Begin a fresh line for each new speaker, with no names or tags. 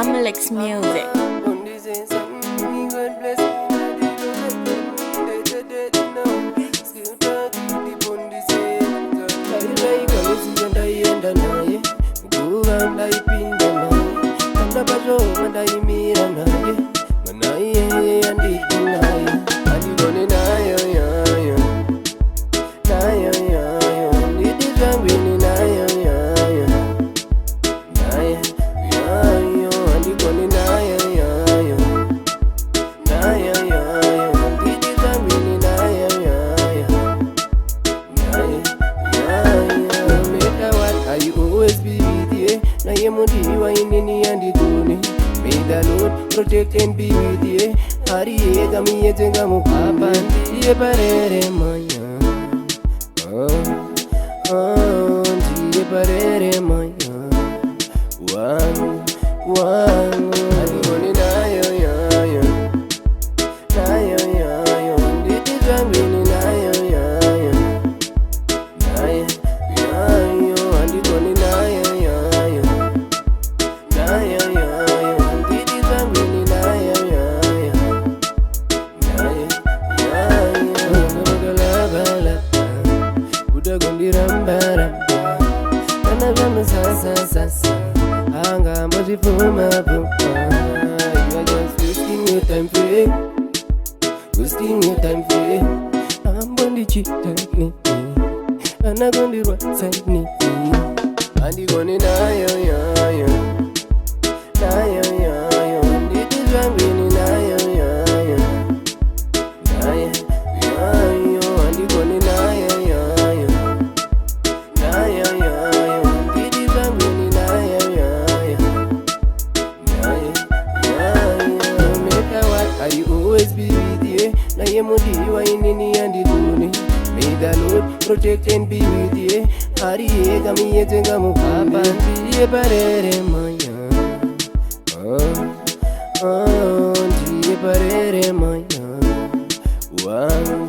Hamlex Music.
May the Lord protect and be with you. Hari gami yetenga mukapa ndiye parere maya. Ndiye parere maya. Wangu adigoni nayo yayo. Nayo yayo nditi zambini nayo yayo. Nayo yayo adigoni nayo yayo. Nayo yayo nditi zambini nayo yayo. Nayo yayo nagalabala. Buda gondi ramba. Kana sa. Anga mboji fuma. You are just wasting your time for it. Wasting your time for it. I'm bondi cheat me. Ana gondi right me. Andi goni nayo yayo. Nayo yayo. Nditi zambini nayo yayo. Nayo yayo. Andi goni nayo yayo. Nayo yayo. Nditi zambini nayo yayo. Nayo yayo. Meka what are you always be with you? Na yemudi wa inini andi duni. May the Lord protect and be with you. Hari gami yetenga mukapa ndiye parere maya. Ndiye parere maya. Wangu